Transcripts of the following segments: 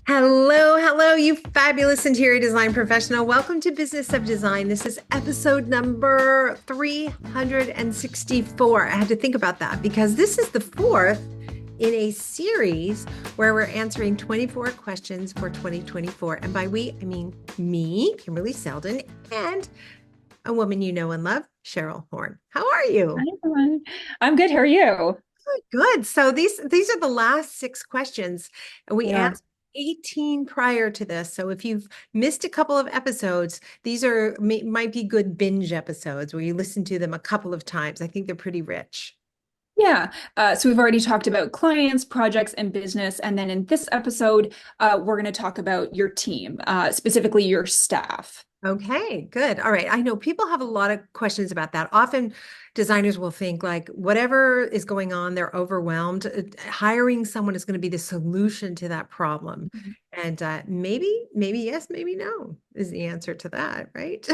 Hello, you fabulous interior design professional. Welcome to Business of Design. This is episode number 364. I had to think about that because this is the fourth in a series where we're answering 24 questions for 2024. And by we, I mean me, Kimberley Seldon, and a woman you know and love, Cheryl Horne. How are Hi, you? everyone. I'm good. How are you? Good. So these are the last six questions, and we They are. answered 18 prior to this. So if you've missed a couple of episodes, these are might be good binge episodes where you listen to them a couple of times. I think they're pretty rich. Yeah. So we've already talked about clients, projects, and business. And then in this episode, we're going to talk about your team, specifically your staff. Okay, good. All right. I know people have a lot of questions about that. Often designers will think like whatever is going on, they're overwhelmed. Hiring someone is going to be the solution to that problem. Mhm. And maybe yes, maybe no is the answer to that, right?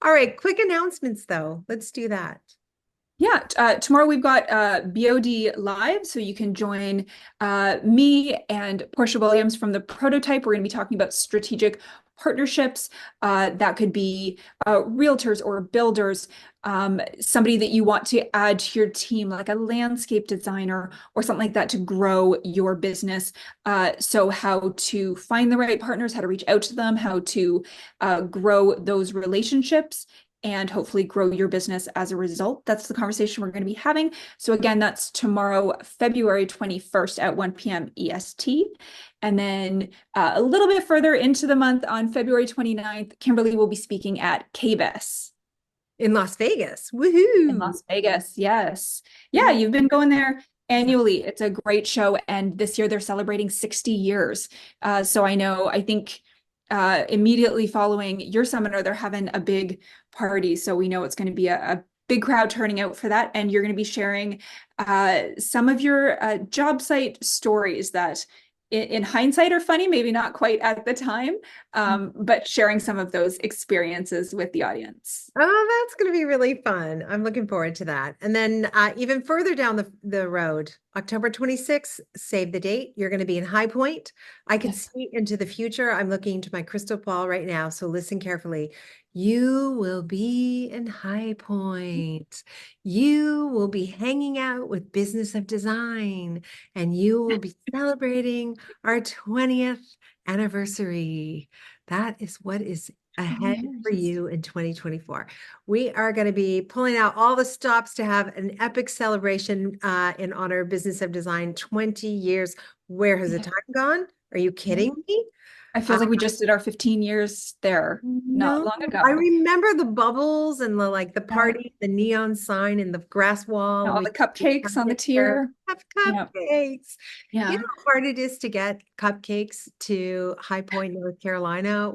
All right, quick announcements though. Let's do that. Yeah, tomorrow we've got BOD Live, so you can join me and Portia Williams from the Prototype. We're going to be talking about strategic partnerships. That could be realtors or builders, somebody that you want to add to your team, like a landscape designer or something like that to grow your business. So how to find the right partners, how to reach out to them, how to grow those relationships and hopefully grow your business as a result. That's the conversation we're going to be having. So again, that's tomorrow, February 21st at 1 p.m. EST. And then a little bit further into the month on February 29th, Kimberly will be speaking at KBS In Las Vegas. in Woohoo. Las Vegas. Yes. Yeah, Yeah. you've been going there annually. It's a great show. And this year they're celebrating 60 years. So I think immediately following your seminar, they're having a big party. So we know it's going to be a big crowd turning out for that. And you're going to be sharing some of your job site stories that in hindsight are funny, maybe not quite at the time, but sharing some of those experiences with the audience. Oh, that's going to be really fun. I'm looking forward to that. And then even further down the road, October 26th, save the date. You're going to be in High Point. I could Yes. see into the future. I'm looking into my crystal ball right now. So listen carefully. You will be in High Point. You will be hanging out with Business of Design, and you will be celebrating our 20th anniversary. That is what is 20 ahead for years. you in 2024. We are going to be pulling out all the stops to have an epic celebration in honor of Business of Design 20 years. Where has the Yeah. time gone? Are you Yeah. kidding me? I feel like we just did our 15 years there not No, long I ago. remember the bubbles and the Yeah. party, the neon sign and the grass wall, and All we the cupcakes on the tier. have Yeah. cupcakes. You Yeah. know how hard it is to get cupcakes to High Point, North Carolina?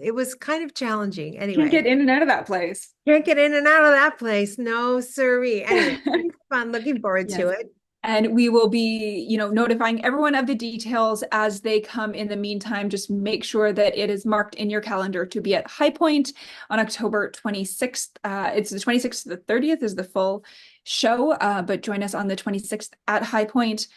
It was kind of challenging. Can't Anyway, get in and out of that place. can't get in and out of that place. No, siree. Anyway, it's fun. Looking forward to Yes. it. And we will be, notifying everyone of the details as they come. In the meantime, just make sure that it is marked in your calendar to be at High Point on October 26th. It's the 26th to the 30th is the full show, but join us on the 26th at High Point.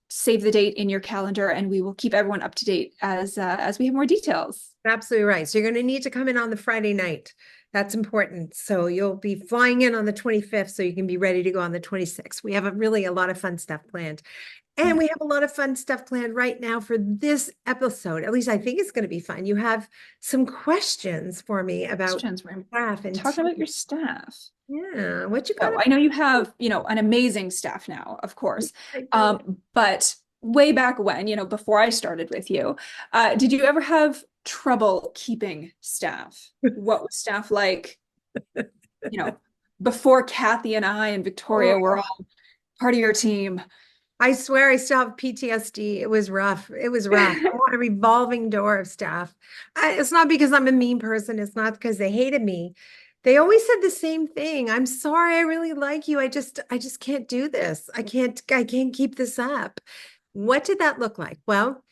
Save the date in your calendar, and we will keep everyone up to date as we have more details. Absolutely right. So you're going to need to come in on the Friday night. That's important. So you'll be flying in on the 25th so you can be ready to go on the 26th. We have a lot of fun stuff planned. And Yeah. we have a lot of fun stuff planned right now for this episode. At least I think it's going to be fun. You have some questions for me about Questions. We're staff and talking about team. your staff. Yeah, what you got? So I know you have, an amazing staff now, of course. I do. But way back when, before I started with you, did you ever have trouble keeping staff? What was staff like, you know, before Kathy and I and Victoria were Oh, all part of your team? I swear I still have PTSD. It was rough. It was rough. I want a revolving door of staff. It's not because I'm a mean person. It's not because they hated me. They always said the same thing. I'm sorry. I really like you. I just can't do this. I can't keep this up. What did that look like? Well,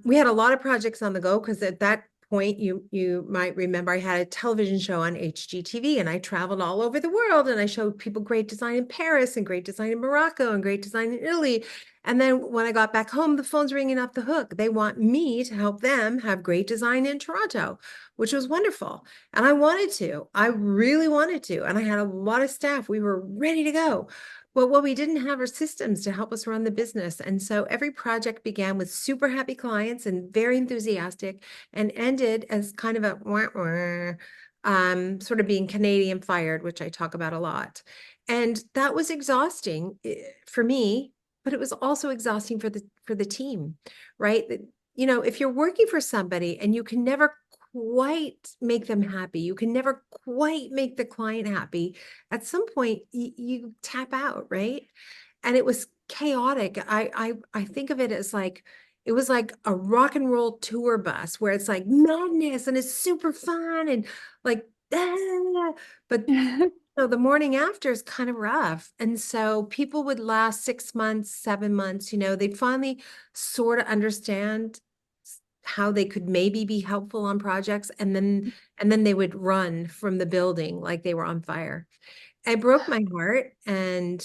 we had a lot of projects on the go because at that point, you might remember I had a television show on HGTV, and I traveled all over the world, and I showed people great design in Paris and great design in Morocco and great design in Italy. And then when I got back home, the phone's ringing off the hook. They want me to help them have great design in Toronto, which was wonderful. And I wanted to. I really wanted to. And I had a lot of staff. We were ready to go. But what we didn't have are systems to help us run the business. And so every project began with super happy clients and very enthusiastic, and ended as kind of a wah, wah, sort of being Canadian fired, which I talk about a lot. And that was exhausting for me, but it was also exhausting for the team, right? You know, if you're working for somebody and you can never quite make them happy, you can never quite make the client happy, at some point you tap out, right? And it was chaotic. I think of it as like, it was like a rock and roll tour bus where it's like madness and it's super fun and like but so the morning after is kind of rough. And so people would last 6 months, 7 months, you know, they'd finally sort of understand how they could maybe be helpful on projects, and then they would run from the building like they were on fire. It broke my heart. And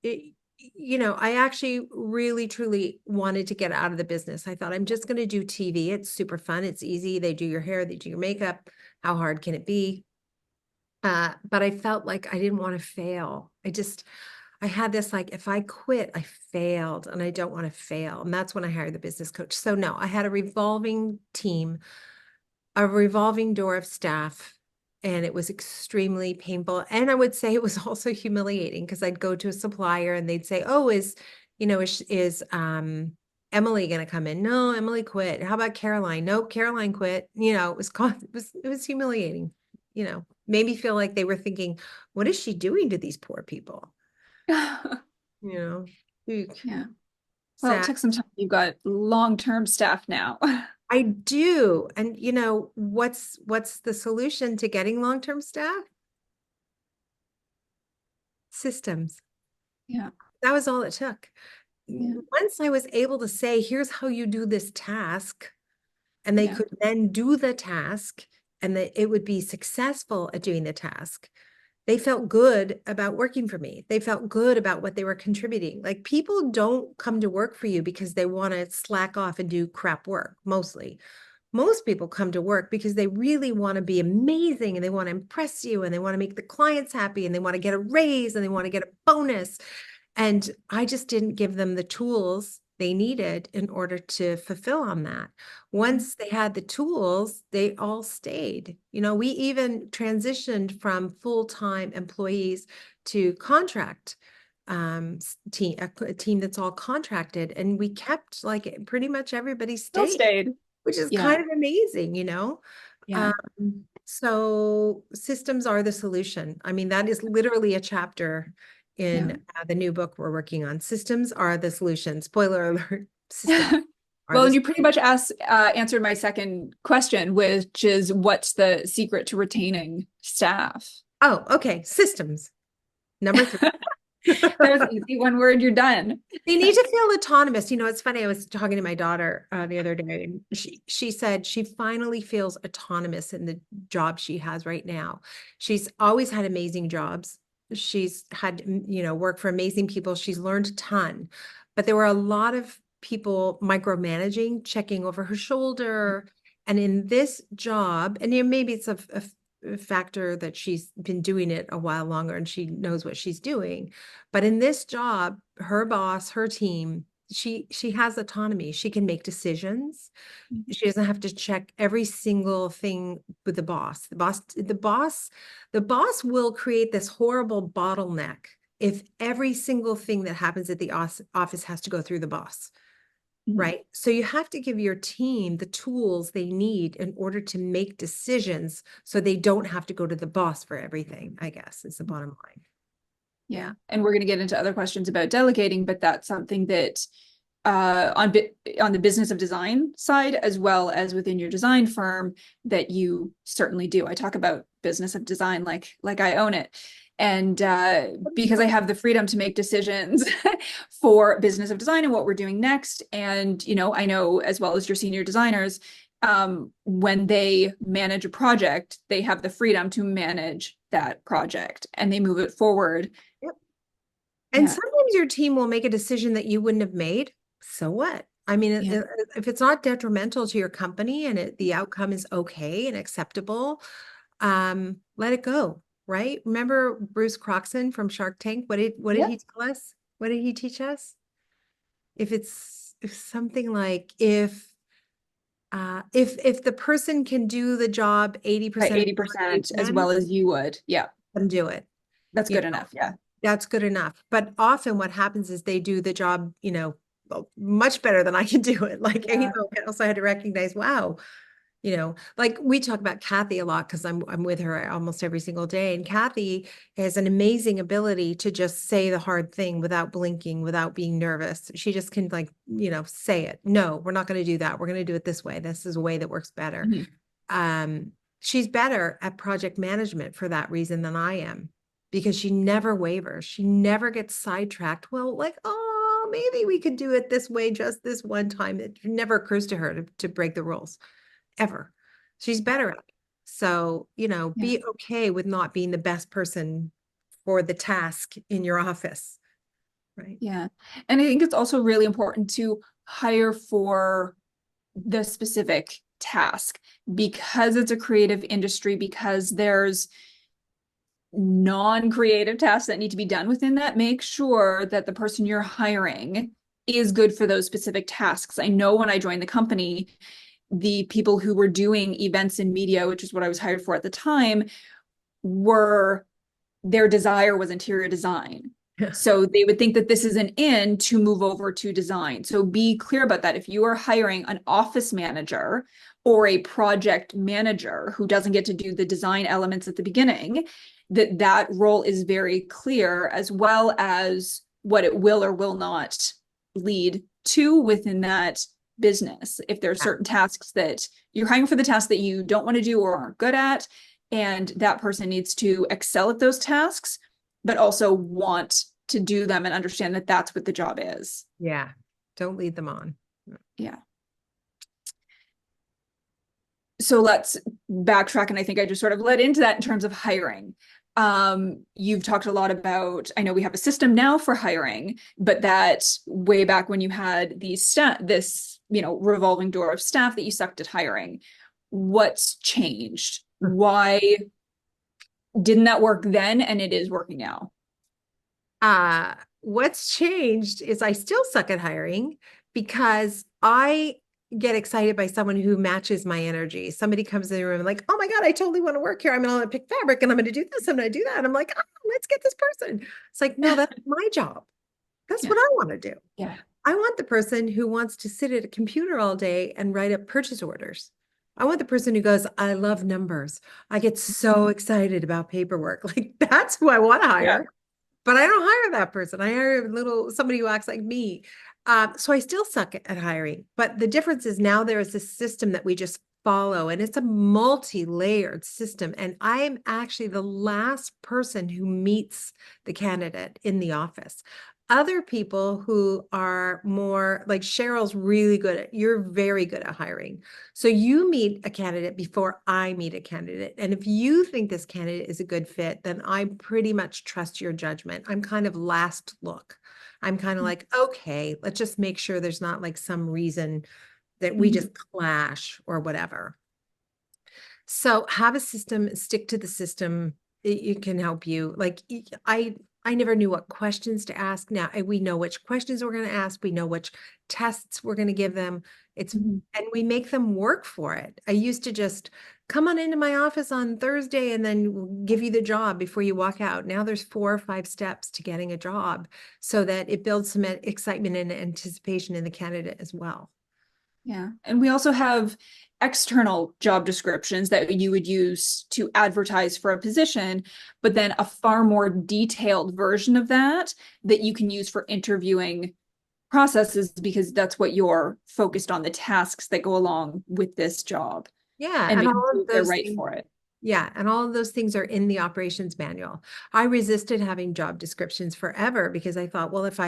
it, you know, I actually really truly wanted to get out of the business. I thought, I'm just going to do TV. It's super fun. It's easy. They do your hair, they do your makeup. How hard can it be? But I felt like I didn't want to fail. I had this like, if I quit, I failed, and I don't want to fail. And that's when I hired the business coach. So no, I had a revolving team, a revolving door of staff, and it was extremely painful. And I would say it was also humiliating, because I'd go to a supplier and they'd say, oh, is Emily going to come in? No, Emily quit. How about Caroline? Nope, Caroline quit. You know, it was humiliating, you know, made me feel like they were thinking, what is she doing to these poor people? You know, eek, Yeah. Well, it sad. took some time. You've got long-term staff now. I do. And you know, what's the solution to getting long-term staff? Systems. Yeah. That was all it took. Yeah. Once I was able to say, here's how you do this task, and they Yeah. could then do the task, and that it would be successful at doing the task, they felt good about working for me. They felt good about what they were contributing. Like, people don't come to work for you because they want to slack off and do crap work, mostly. Most people come to work because they really want to be amazing, and they want to impress you, and they want to make the clients happy, and they want to get a raise, and they want to get a bonus. And I just didn't give them the tools they needed in order to fulfill on that. Once they had the tools, they all stayed. You know, we even transitioned from full-time employees to contract team, a team that's all contracted, and we kept like pretty much everybody Still stayed, stayed. which is Yeah. kind of amazing, you know? Yeah. Um, so systems are the solution. I mean, that is literally a chapter Yeah. in the new book we're working on. Systems are the solution. Spoiler alert, systems are Well, the and you pretty much answered my second question, which is what's the secret to retaining staff? Oh, okay. Systems. Number 3. That was easy. One word, you're done. They need to feel autonomous. You know, it's funny. I was talking to my daughter the other day, and she said she finally feels autonomous in the job she has right now. She's always had amazing jobs. She's had, you know, work for amazing people. She's learned a ton, but there were a lot of people micromanaging, checking over her shoulder. And in this job, and you know, maybe it's a factor that she's been doing it a while longer and she knows what she's doing. But in this job, her boss, her team, she has autonomy. She can make decisions. She doesn't have to check every single thing with the boss. The boss will create this horrible bottleneck if every single thing that happens at the office has to go through the boss. Right. So you have to give your team the tools they need in order to make decisions so they don't have to go to the boss for everything, I guess, is the bottom line. Yeah. And we're going to get into other questions about delegating, but that's something that on the business of design side, as well as within your design firm, that you certainly do. I talk about business of design like I own it. And because I have the freedom to make decisions for business of design and what we're doing next. And, you know, I know as well as your senior designers, when they manage a project, they have the freedom to manage that project and they move it forward. Yep. And Yeah. sometimes your team will make a decision that you wouldn't have made. So what? I mean, Yeah. if it's not detrimental to your company and the outcome is okay and acceptable, let it go, right? Remember Bruce Croxon from Shark Tank? What did Yeah. he tell us? What did he teach us? If something like if the person can do the job By 80% of the time they 80% as can, well as you would. Yeah. let them do it. That's You good know, enough. Yeah. that's good enough. But often what happens is they do the job, well, much better than I can do it. Like, Yeah. and also I had to recognize, wow, like we talk about Kathy a lot because I'm with her almost every single day. And Kathy has an amazing ability to just say the hard thing without blinking, without being nervous. She just can like, say it. No, we're not going to do that. We're going to do it this way. This is a way that works better. Mhm. She's better at project management for that reason than I am, because she never wavers. She never gets sidetracked. Well, like, oh, maybe we could do it this way just this one time. It never occurs to her to break the rules ever. She's better at it. So, Yeah. be okay with not being the best person for the task in your office, right? Yeah. And I think it's also really important to hire for the specific task because it's a creative industry, because there's non-creative tasks that need to be done within that. Make sure that the person you're hiring is good for those specific tasks. I know when I joined the company, the people who were doing events and media, which is what I was hired for at the time, were their desire was interior design. Yeah. So they would think that this is an in to move over to design. So be clear about that. If you are hiring an office manager or a project manager who doesn't get to do the design elements at the beginning, that role is very clear, as well as what it will or will not lead to within that business. If there are certain tasks that you're hiring for, the tasks that you don't want to do or aren't good at, and that person needs to excel at those tasks, but also want to do them and understand that that's what the job is. Yeah. Don't lead them on. Yeah. So let's backtrack. And I think I just sort of led into that in terms of hiring. You've talked a lot about, I know we have a system now for hiring, but that way back when you had this, revolving door of staff that you sucked at hiring, what's changed? Why didn't that work then and it is working now? What's changed is I still suck at hiring because I get excited by someone who matches my energy. Somebody comes in the room like, oh my God, I totally want to work here. I'm going to pick fabric and I'm going to do this. I'm going to do that. And I'm like, oh, let's get this person. It's like, no, that's my job. That's Yeah. what I want to do. Yeah. I want the person who wants to sit at a computer all day and write up purchase orders. I want the person who goes, I love numbers. I get so excited about paperwork. Like that's who I want to Yeah. hire. But I don't hire that person. I hire somebody who acts like me. So I still suck at hiring. But the difference is now there is a system that we just follow, and it's a multi-layered system. And I am actually the last person who meets the candidate in the office. Other people who are more like Cheryl's really good at, you're very good at hiring. So you meet a candidate before I meet a candidate. And if you think this candidate is a good fit, then I pretty much trust your judgment. I'm kind of last look. I'm kind of like, okay, let's just make sure there's not like some reason that we just clash or whatever. So have a system, stick to the system. It can help you. Like I never knew what questions to ask. Now we know which questions we're going to ask. We know which tests we're going to give them. And we make them work for it. I used to just come on into my office on Thursday and then give you the job before you walk out. Now there's 4 or 5 steps to getting a job so that it builds some excitement and anticipation in the candidate as well. Yeah. And we also have external job descriptions that you would use to advertise for a position, but then a far more detailed version of that that you can use for interviewing processes, because that's what you're focused on, the tasks that go along with this job Yeah, and and making all sure of they're those right things. for it. Yeah, and all of those things are in the operations manual. I resisted having job descriptions forever because I thought, well, if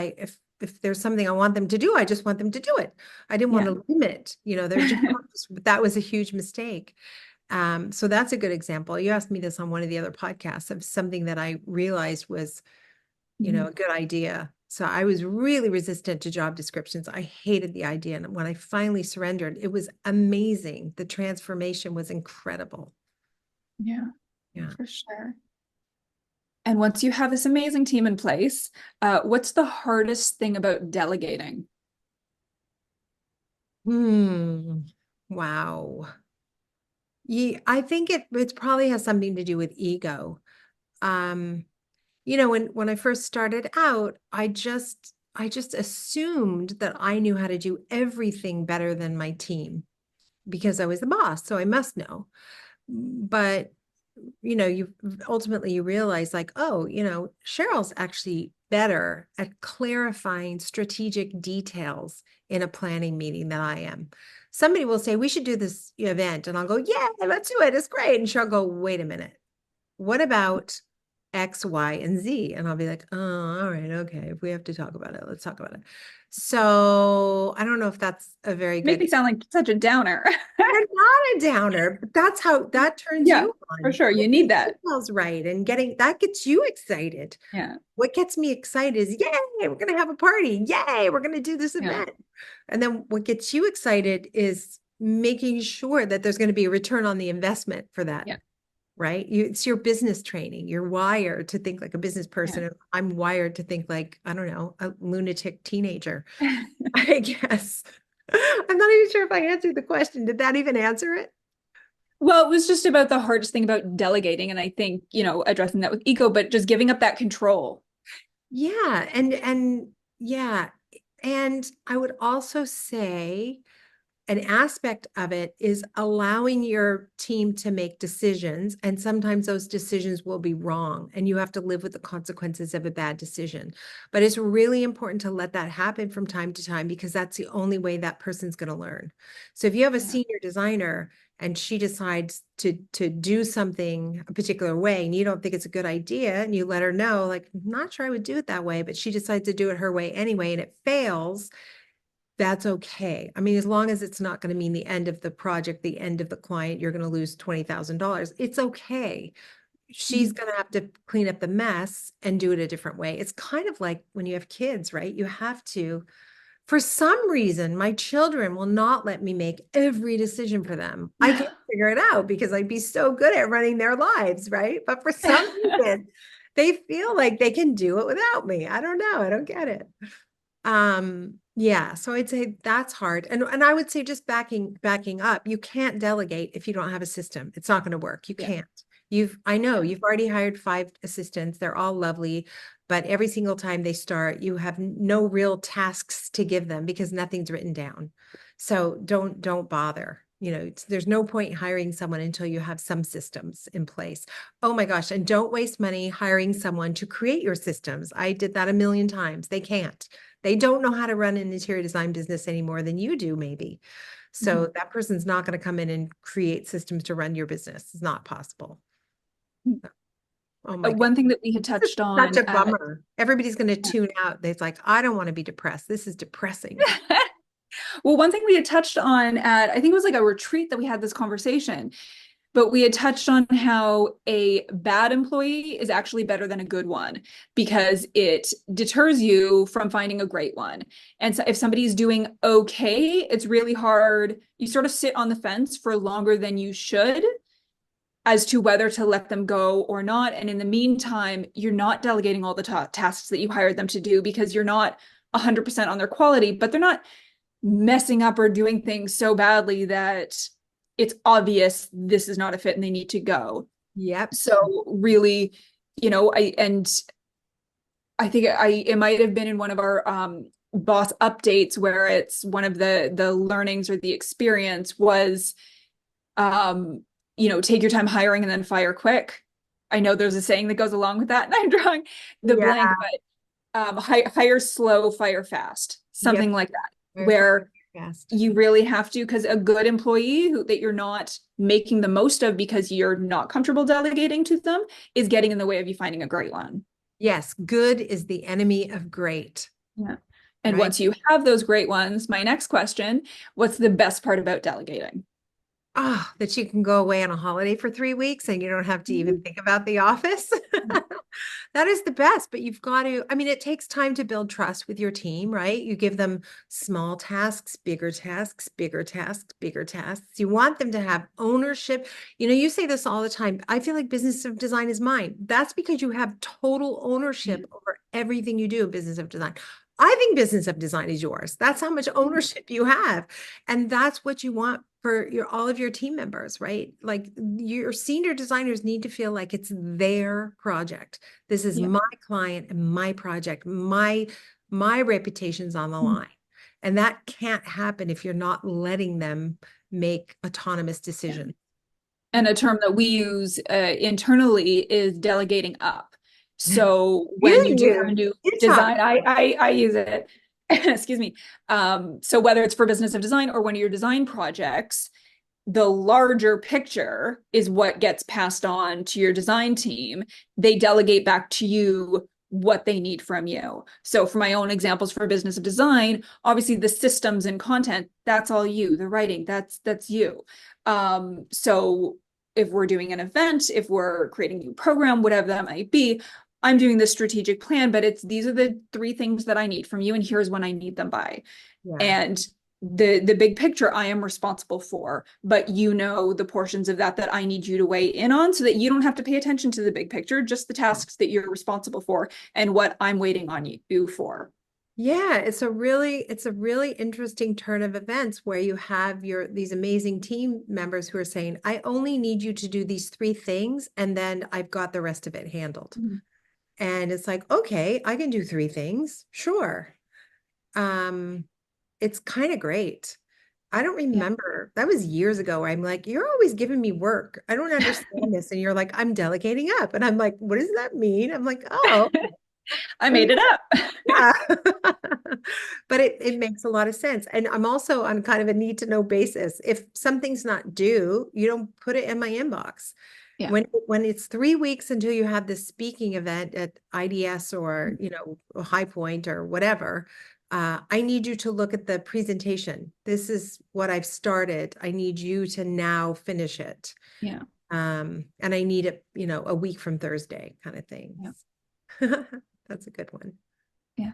if there's something I want them to do, I just want them to do it. I didn't want Yeah. to limit, their jobs. That was a huge mistake. So that's a good example. You asked me this on one of the other podcasts of something that I realized was, Mhm. a good idea. So I was really resistant to job descriptions. I hated the idea. And when I finally surrendered, it was amazing. The transformation was incredible. Yeah, Yeah. for sure. And once you have this amazing team in place, what's the hardest thing about delegating? Wow. Yeah, I think it probably has something to do with ego. Um, when I first started out, I just assumed that I knew how to do everything better than my team because I was the boss, so I must know. But you ultimately you realize like, oh, Cheryl's actually better at clarifying strategic details in a planning meeting than I am. Somebody will say, we should do this event, and I'll go, yeah, let's do it. It's great. And she'll go, wait a minute. What about X, Y, and Z? And I'll be like, oh, all right, okay. If we have to talk about it, let's talk about it. So I don't know if that's a very Make me good. sound like such a downer. You're not a downer, but that's how that turns Yeah, you for on. sure. You Getting need the that. details right and getting that gets you excited. Yeah. What gets me excited is, yay, we're gonna have a party. Yay, we're gonna do this Yeah. event. And then what gets you excited is making sure that there's going to be a return on the investment for that, Yeah. right? It's your business training. You're wired to think like a business person. Yeah. And I'm wired to think like, I don't know, a lunatic teenager, I guess. I'm not even sure if I answered the question. Did that even answer it? Well, it was just about the hardest thing about delegating. And I think, addressing that with ego, but just giving up that control. Yeah, and yeah, and I would also say an aspect of it is allowing your team to make decisions, and sometimes those decisions will be wrong, and you have to live with the consequences of a bad decision. But it's really important to let that happen from time to time because that's the only way that person's going to learn. So if you have a Yeah. senior designer and she decides to do something a particular way and you don't think it's a good idea and you let her know, like, I'm not sure I would do it that way, but she decides to do it her way anyway and it fails, that's okay. I mean, as long as it's not going to mean the end of the project, the end of the client, you're going to lose $20,000. It's okay. She's Mhm. going to have to clean up the mess and do it a different way. It's kind of like when you have kids, right? You have to, for some reason, my children will not let me make every decision for them. I can't figure it out because I'd be so good at running their lives, right? But for some reason, they feel like they can do it without me. I don't know. I don't get it. Yeah, so I'd say that's hard. And I would say just backing up, you can't delegate if you don't have a system. It's not going to work. You Yeah. can't. I know Yeah. you've already hired 5 assistants. They're all lovely, but every single time they start, you have no real tasks to give them because nothing's written down. So don't bother. There's no point hiring someone until you have some systems in place. Oh my gosh, and don't waste money hiring someone to create your systems. I did that a million times. They can't. They don't know how to run an interior design business any more than you do, maybe. So Mhm. that person's not going to come in and create systems to run your business. It's not possible. Oh my God. One thing that we had This is touched such on a bummer. Everybody's going to tune out. They're like, I don't want to be depressed. This is depressing. well, one thing we had touched on at, I think it was like a retreat that we had this conversation, but we had touched on how a bad employee is actually better than a good one because it deters you from finding a great one. And so if somebody's doing okay, it's really hard. You sort of sit on the fence for longer than you should as to whether to let them go or not. And in the meantime, you're not delegating all the tasks that you hired them to do because you're not 100% on their quality, but they're not messing up or doing things so badly that it's obvious this is not a fit and they need to go. Yep. So really, I think it might have been in one of our boss updates where it's one of the learnings or the experience was take your time hiring and then fire quick. I know there's a saying that goes along with that, and I'm drawing the blank, Yeah. but hire slow, fire fast, something Yep. like that, Very slow, where very fast. you really have to, because a good employee that you're not making the most of because you're not comfortable delegating to them is getting in the way of you finding a great one. Yes. Good is the enemy of great. Yeah. And right? once you have those great ones, my next question, what's the best part about delegating? Oh, that you can go away on a holiday for 3 weeks and you don't have to even think about the office. That is the best, but you've got to, I mean, it takes time to build trust with your team, right? You give them small tasks, bigger tasks, bigger tasks, bigger tasks. You want them to have ownership. You know, you say this all the time. I feel like business of design is mine. That's because you have total ownership over everything you do in business of design. I think business of design is yours. That's how much ownership you have. And that's what you want for your all of your team members, right? Like your senior designers need to feel like it's their project. This is Yeah. my client and my project. My reputation's on the Mhm. line. And that can't happen if you're not letting them make autonomous Yeah. decisions. And a term that we use internally is delegating up. So when You you do have a do. new You talk. design, I use it. Excuse me. So whether it's for business of design or one of your design projects, the larger picture is what gets passed on to your design team. They delegate back to you what they need from you. So for my own examples for business of design, obviously the systems and content, that's all you. The writing, that's you. So if we're doing an event, if we're creating a new program, whatever that might be, I'm doing this strategic plan, but it's these are the three things that I need from you, and here's when I need them by. Yeah. And the big picture I am responsible for, but you know the portions of that I need you to weigh in on so that you don't have to pay attention to the big picture, just the tasks that you're responsible for and what I'm waiting on you for. Yeah, it's a really interesting turn of events where you have these amazing team members who are saying, I only need you to do these three things, and then I've got the rest of it handled. Mhm. And it's like, okay, I can do three things. Sure. Um, it's kind of great. I don't Yeah. remember. That was years ago where I'm like, you're always giving me work. I don't understand this. And you're like, I'm delegating up. And I'm like, what does that mean? I'm like, oh, I made it up. yeah. But it makes a lot of sense. And I'm also on kind of a need to know basis. If something's not due, you don't put it in my inbox. Yeah. When it's 3 weeks until you have this speaking event at IDS or, a High Point or whatever, I need you to look at the presentation. This is what I've started. I need you to now finish it. Yeah. And I need it, a week from Thursday kind of thing. Yeah. That's a good one. Yeah.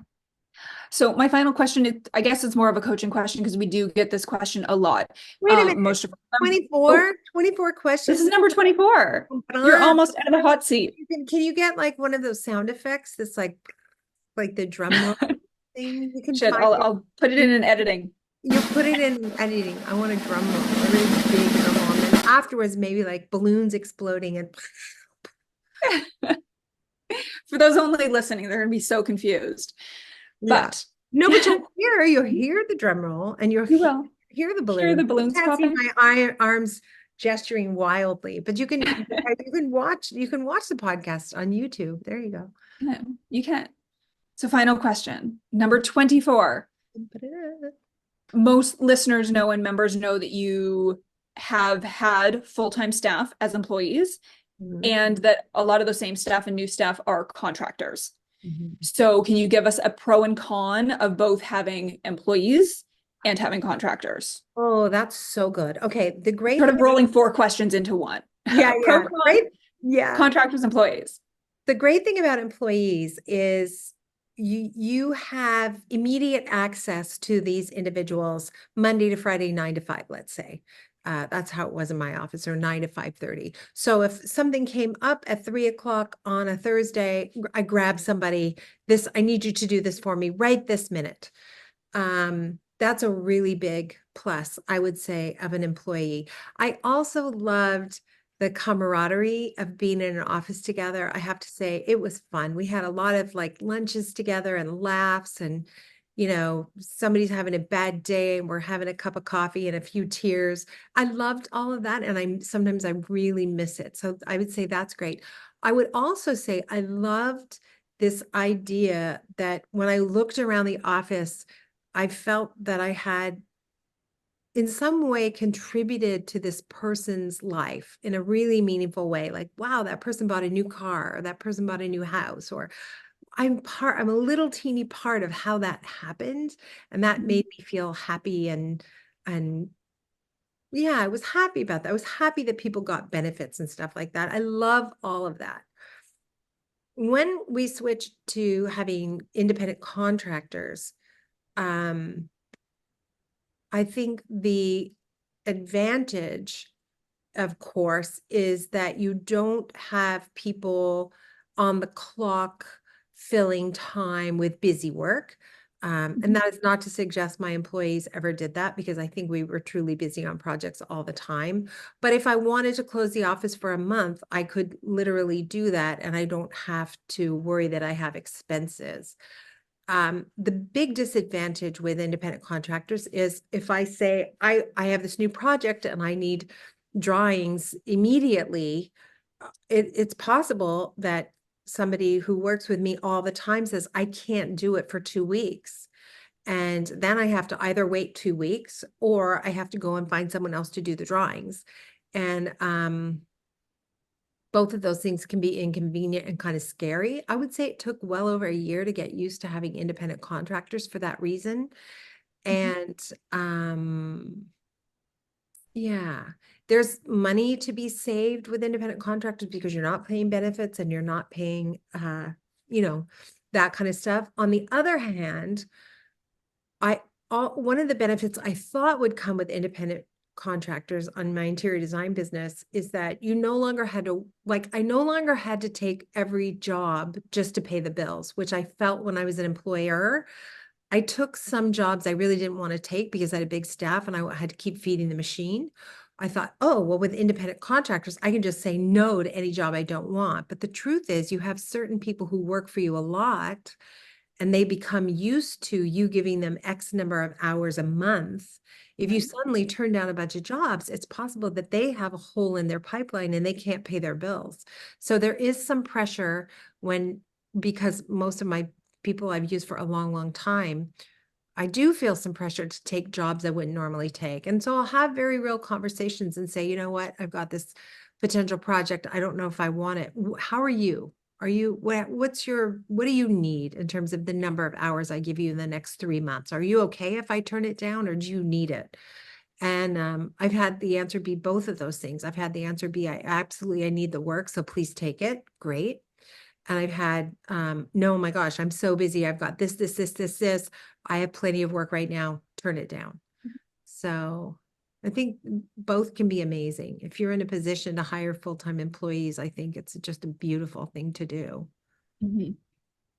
So my final question is, I guess it's more of a coaching question because we do get this question a lot. Wait a minute. Most of 24, oh, 24 this is questions. number 24. But You're almost out of the hot seat. can you get like one of those sound effects that's like the drum roll thing? You can Shit, find it. I'll put it in an editing. You put it in editing. I want a drum roll, a really big drum roll. And then afterwards, maybe like balloons exploding and For those only listening, they're going to be so confused. yeah. But No, but you'll hear the drum roll and you'll you will hear the hear balloon. the You balloons can't see popping. my arms gesturing wildly, but you can watch the podcast on YouTube. There you go. Yeah, you can. So, final question, number 24. Most listeners know and members know that you have had full-time staff as employees, Mhm. and that a lot of those same staff and new staff are contractors. Mhm. So, can you give us a pro and con of both having employees and having contractors? Oh, that's so good. Okay, the great Sort thing, of rolling four questions into one. yeah, Pro, yeah, con, great, yeah. contractors, employees. The great thing about employees is you have immediate access to these individuals Monday to Friday, 9 to 5, let's say. That's how it was in my office, or 9 to 5:30. So if something came up at 3 o'clock on a Thursday, I grab somebody. I need you to do this for me right this minute. That's a really big plus, I would say, of an employee. I also loved the camaraderie of being in an office together. I have to say it was fun. We had a lot of like lunches together and laughs, and somebody's having a bad day and we're having a cup of coffee and a few tears. I loved all of that, and sometimes I really miss it. So I would say that's great. I would also say I loved this idea that when I looked around the office, I felt that I had in some way contributed to this person's life in a really meaningful way. Like, wow, that person bought a new car, or that person bought a new house, or I'm a little teeny part of how that happened. And that Mhm. made me feel happy and yeah, I was happy about that. I was happy that people got benefits and stuff like that. I love all of that. When we switched to having independent contractors, um, I think the advantage, of course, is that you don't have people on the clock filling time with busy work. And Mhm. that is not to suggest my employees ever did that because I think we were truly busy on projects all the time. But if I wanted to close the office for a month, I could literally do that and I don't have to worry that I have expenses. The big disadvantage with independent contractors is if I say I have this new project and I need drawings immediately, it's possible that somebody who works with me all the time says, I can't do it for 2 weeks. And then I have to either wait 2 weeks or I have to go and find someone else to do the drawings. And both of those things can be inconvenient and kind of scary. I would say it took well over a year to get used to having independent contractors for that reason. Mhm. And yeah, there's money to be saved with independent contractors because you're not paying benefits and you're not paying you know, that kind of stuff. On the other hand, I one of the benefits I thought would come with independent contractors on my interior design business is that you no longer had to like I no longer had to take every job just to pay the bills, which I felt when I was an employer. I took some jobs I really didn't want to take because I had a big staff and I had to keep feeding the machine. I thought, oh, well, with independent contractors, I can just say no to any job I don't want. But the truth is, you have certain people who work for you a lot and they become used to you giving them X number of hours a month. If you Right. suddenly turn down a bunch of jobs, it's possible that they have a hole in their pipeline and they can't pay their bills. So there is some pressure when, because most of my people I've used for a long, long time, I do feel some pressure to take jobs I wouldn't normally take. And so I'll have very real conversations and say, you know what, I've got this potential project. I don't know if I want it. How are you? What do you need in terms of the number of hours I give you in the next 3 months? Are you okay if I turn it down or do you need it? And I've had the answer be both of those things. I've had the answer be, I need the work, so please take it. Great. And I've had, no, my gosh, I'm so busy. I've got this. I have plenty of work right now. Turn it down. So I think both can be amazing. If you're in a position to hire full-time employees, I think it's just a beautiful thing to do. Mhm.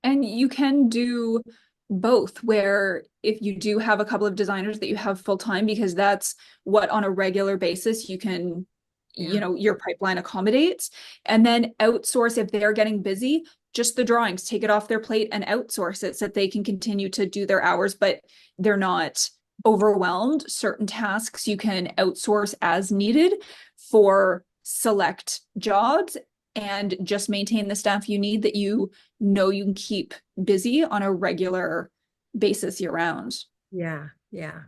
And you can do both, where if you do have a couple of designers that you have full time, because that's what on a regular basis you can, Yeah. your pipeline accommodates, and then outsource if they're getting busy, just the drawings, take it off their plate and outsource it so that they can continue to do their hours, but they're not overwhelmed. Certain tasks you can outsource as needed for select jobs and just maintain the staff you need that you know you can keep busy on a regular basis year round. Yeah. Yeah.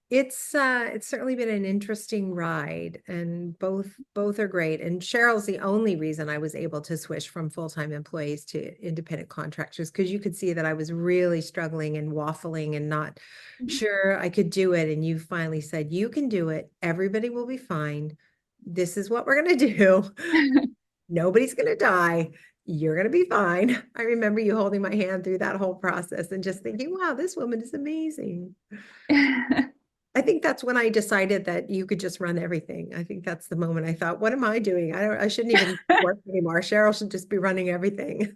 It's certainly been an interesting ride and both are great. And Cheryl's the only reason I was able to switch from full-time employees to independent contractors because you could see that I was really struggling and waffling and not sure I could do it. And you finally said, you can do it. Everybody will be fine. This is what we're gonna do. Nobody's gonna die. You're gonna be fine. I remember you holding my hand through that whole process and just thinking, wow, this woman is amazing. I think that's when I decided that you could just run everything. I think that's the moment I thought, what am I doing? I shouldn't even work anymore. Cheryl should just be running everything.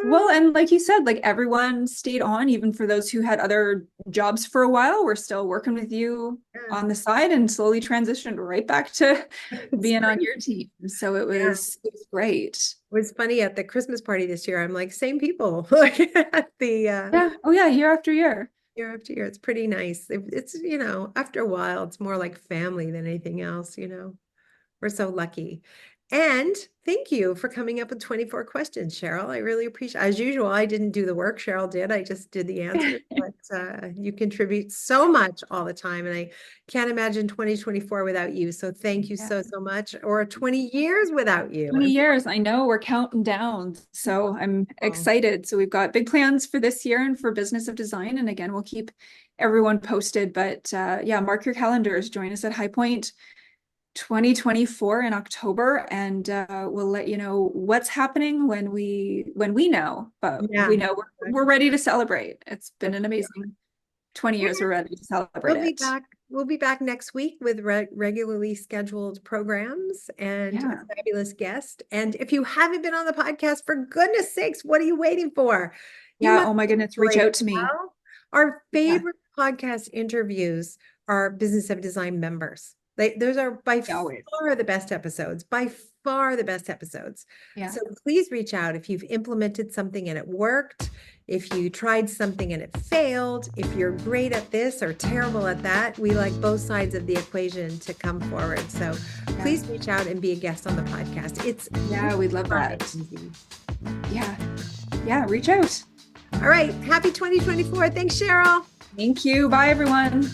Well, and like you said, like everyone stayed on, even for those who had other jobs for a while, we're still working with you Yeah, on the side and slowly transitioned right back to it's being on great. your team. So it Yeah. was great. It was funny at the Christmas party this year. I'm like, same people. Like at the Yeah. Oh yeah, year after year. year after year. It's pretty nice. It's, after a while, it's more like family than anything else. We're so lucky. And thank you for coming up with 24 questions, Cheryl. I really appreciate, as usual, I didn't do the work, Cheryl did. I just did the answers, but you contribute so much all the time. And I can't imagine 2024 without you. So thank you so much. Or 20 years without you. 20 years, I know we're counting down. So I'm excited. So we've got big plans for this year and for Business of Design. And again, we'll keep everyone posted. But yeah, mark your calendars. Join us at High Point 2024 in October, and we'll let you know what's happening when we know. But we know we're ready to celebrate. It's been an amazing 20 years. We're ready to celebrate it. We'll be back next week with regularly scheduled programs and a fabulous guest. And if you haven't been on the podcast, for goodness sakes, what are you waiting for? Oh my goodness, reach out to me. Our favorite podcast interviews are Business of Design members. Those are by far the best episodes, So please reach out if you've implemented something and it worked, if you tried something and it failed, if you're great at this or terrible at that. We like both sides of the equation to come forward. So please reach out and be a guest on the podcast. We'd love that. Reach out. All right. Happy 2024. Thanks, Cheryl. Thank you. Bye, everyone.